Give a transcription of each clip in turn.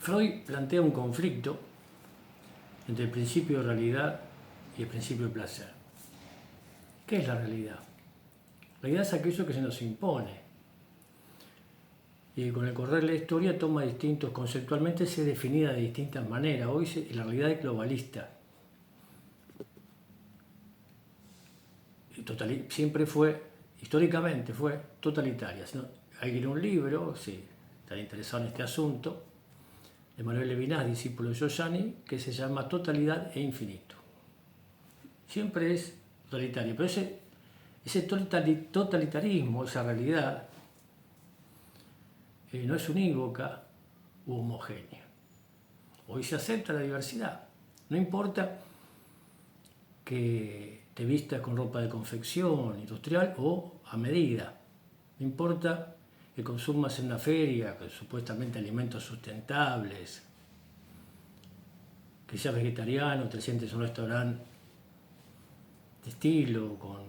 Freud plantea un conflicto entre el principio de realidad y el principio de placer. ¿Qué es la realidad? La realidad es aquello que se nos impone y con el correr de la historia toma conceptualmente se definida de distintas maneras. Hoy la realidad es globalista. Siempre históricamente fue totalitaria. Hay que leer un libro, si están interesados en este asunto, de Manuel Levinas, discípulo de Giussani, que se llama Totalidad e Infinito. Siempre es totalitario, pero ese totalitarismo, esa realidad, no es unívoca u homogénea. Hoy se acepta la diversidad. No importa que te vistas con ropa de confección industrial o a medida. No importa que consumas en una feria supuestamente alimentos sustentables, que seas vegetariano, te sientes en un restaurante de estilo, con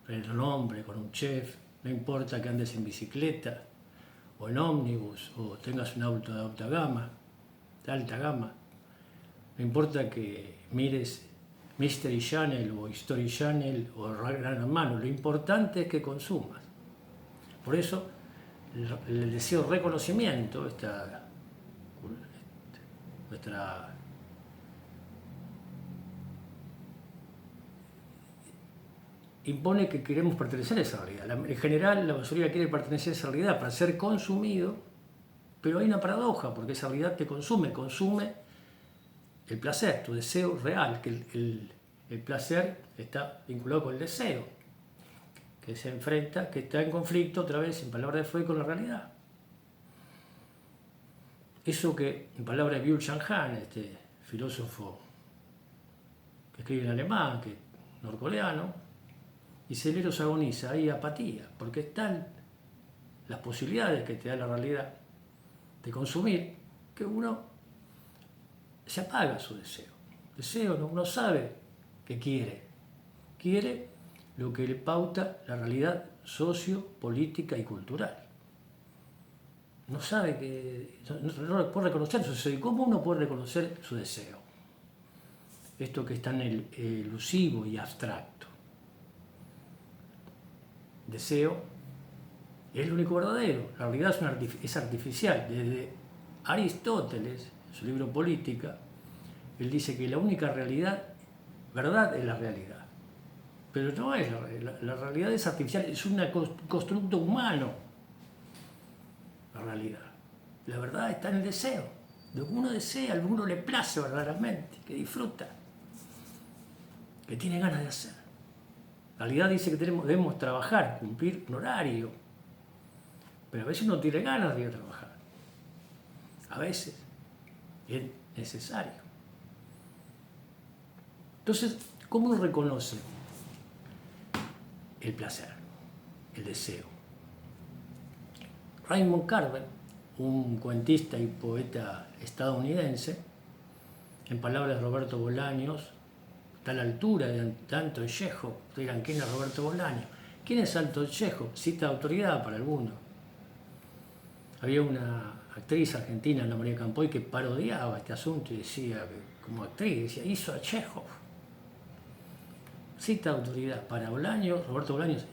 el nombre, con un chef. No importa que andes en bicicleta o en ómnibus o tengas un auto de alta gama. No importa que mires Mystery Channel o History Channel o Gran Hermano, lo importante es que consumas. Por eso el deseo de reconocimiento, nuestra impone que queremos pertenecer a esa realidad. En general, la mayoría quiere pertenecer a esa realidad para ser consumido, pero hay una paradoja, porque esa realidad te consume el placer, tu deseo real, que el placer está vinculado con el deseo, que se enfrenta, que está en conflicto, otra vez, en palabras de Freud, con la realidad. Eso que, en palabras de Byung-Chul Han, este filósofo que escribe en alemán, que es norcoreano, dice: el eros agoniza, hay apatía, porque están las posibilidades que te da la realidad de consumir, que uno se apaga su deseo. El deseo no sabe qué quiere. Quiere lo que le pauta la realidad sociopolítica y cultural. No sabe no puede reconocer su deseo. ¿Y cómo uno puede reconocer su deseo? Esto que es tan elusivo y abstracto. Deseo es lo único verdadero. La realidad es artificial. Desde Aristóteles, en su libro Política, él dice que la única verdad es la realidad. Pero no es la realidad es artificial, es un constructo humano. La realidad. La verdad está en el deseo. Lo que uno desea, lo que uno le place verdaderamente, que disfruta, que tiene ganas de hacer. La realidad dice que debemos trabajar, cumplir un horario, pero a veces uno tiene ganas de ir a trabajar. A veces es necesario. Entonces, ¿cómo uno reconoce el placer, el deseo? Raymond Carver, un cuentista y poeta estadounidense, en palabras de Roberto Bolaños, está a la altura de Anton Chekhov. Digan, ¿quién es Roberto Bolaños? ¿Quién es Anton Chekhov? Cita de autoridad para algunos. Había una actriz argentina, Ana María Campoy, que parodiaba este asunto y decía, como actriz, decía, hizo a Chekhov. Cita de autoridad para Bolaños, Roberto Bolaños,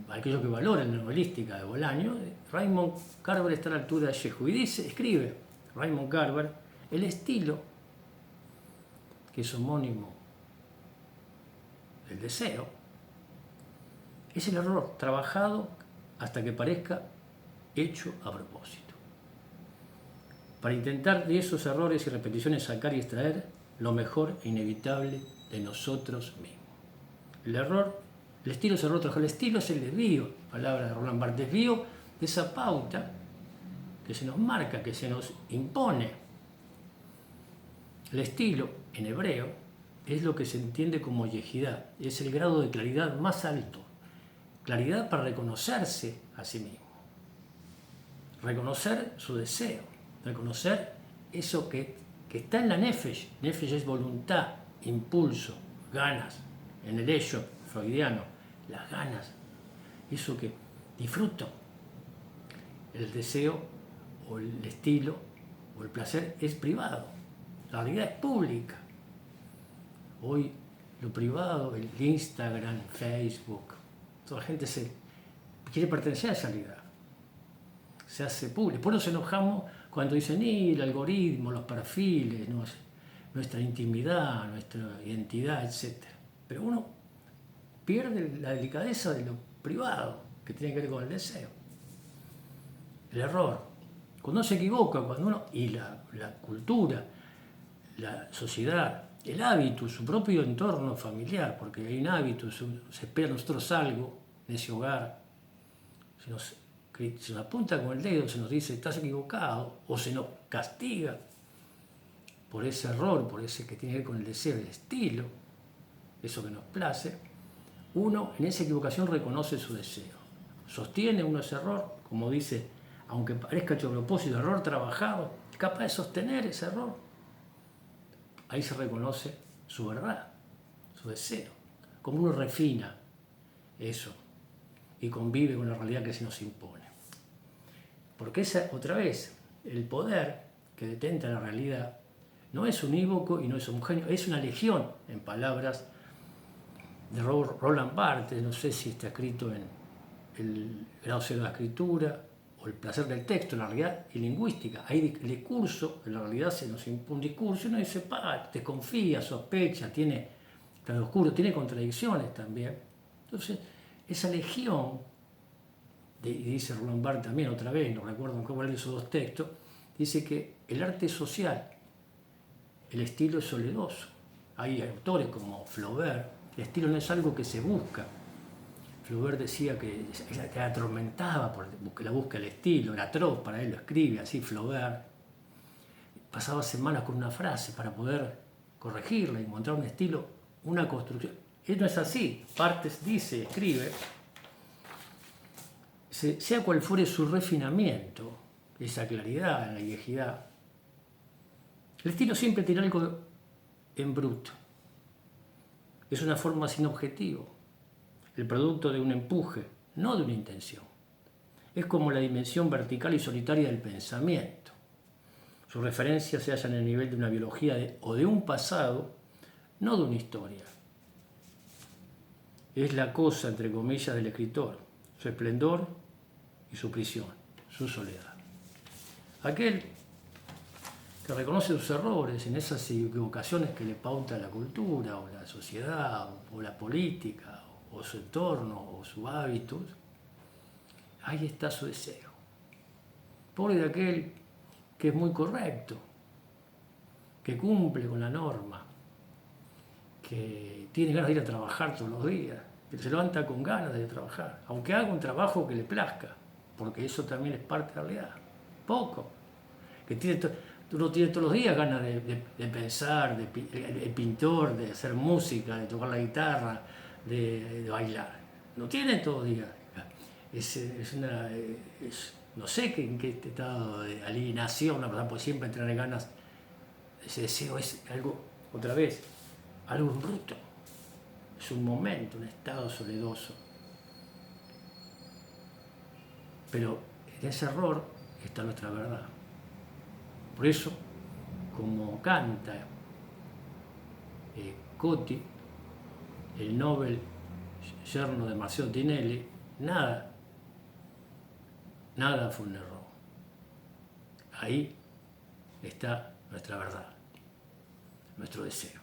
aquellos que valoran la novelística de Bolaños. Raymond Carver está a la altura de Chekhov y escribe Raymond Carver: el estilo, que es homónimo del deseo, es el error trabajado hasta que parezca hecho a propósito, para intentar de esos errores y repeticiones sacar y extraer lo mejor e inevitable de nosotros mismos. El estilo es el error trabajado. El estilo es el desvío, palabra de Roland Barthes, desvío de esa pauta que se nos marca, que se nos impone. El estilo, en hebreo, es lo que se entiende como yejidá, es el grado de claridad más alto. Claridad para reconocerse a sí mismo, reconocer su deseo, reconocer eso que está en la nefesh. Nefesh es voluntad, impulso, ganas. En el hecho freudiano, las ganas, eso que disfruto. El deseo o el estilo o el placer es privado. La realidad es pública. Hoy lo privado, el Instagram, Facebook, toda la gente quiere pertenecer a esa realidad. Se hace público. Después nos enojamos cuando dicen, el algoritmo, los perfiles, nuestra intimidad, nuestra identidad, etc. Pero uno pierde la delicadeza de lo privado, que tiene que ver con el deseo. El error. Cuando uno se equivoca, y la cultura, la sociedad, el hábito, su propio entorno familiar, porque hay un hábito, se espera de nosotros algo en ese hogar, se nos apunta con el dedo, se nos dice estás equivocado, o se nos castiga por ese error, por ese que tiene que ver con el deseo, el estilo, eso que nos place, uno en esa equivocación reconoce su deseo, sostiene uno ese error, como dice, aunque parezca hecho a propósito, error trabajado, es capaz de sostener ese error. Ahí se reconoce su verdad, su deseo, como uno refina eso y convive con la realidad que se nos impone. Porque otra vez, el poder que detenta la realidad no es unívoco y no es homogéneo, es una legión, en palabras de Roland Barthes, no sé si está escrito en El grado cero de la escritura o El placer del texto, la realidad y lingüística. Hay el discurso, en la realidad se nos impone un discurso y uno dice, desconfía, sospecha, tiene claroscuro, tiene contradicciones también. Entonces, esa legión, y dice Roland Barthes también otra vez, no recuerdo en cómo leer esos dos textos, dice que el arte es social, el estilo es soledoso. Hay autores como Flaubert, el estilo no es algo que se busca. Flaubert decía que atormentaba porque la busca el estilo, era atroz para él, lo escribe así Flaubert. Pasaba semanas con una frase para poder corregirla y encontrar un estilo, una construcción. Él no es así. Barthes dice, escribe, sea cual fuere su refinamiento, esa claridad, la viejidad, el estilo siempre tiene algo en bruto. Es una forma sin objetivo, el producto de un empuje, no de una intención. Es como la dimensión vertical y solitaria del pensamiento. Su referencia se halla en el nivel de una biología o de un pasado, no de una historia. Es la cosa, entre comillas, del escritor, su esplendor y su prisión, su soledad. Aquel que reconoce sus errores en esas equivocaciones que le pauta la cultura, o la sociedad, o la política, o su entorno, o sus hábitos, ahí está su deseo. Pobre de aquel que es muy correcto, que cumple con la norma, que tiene ganas de ir a trabajar todos los días, que se levanta con ganas de ir a trabajar, aunque haga un trabajo que le plazca, porque eso también es parte de la realidad. Poco. Que uno tiene todos los días ganas de pensar, el pintor, de hacer música, de tocar la guitarra, de bailar. No tiene todos los días. No sé en qué estado de alienación una persona puede siempre tener ganas. Ese deseo es algo, otra vez, algo bruto. Es un momento, un estado soledoso. Pero en ese error está nuestra verdad. Por eso, como canta Coti, el Nobel yerno de Matteo Tinelli, nada fue un error. Ahí está nuestra verdad, nuestro deseo.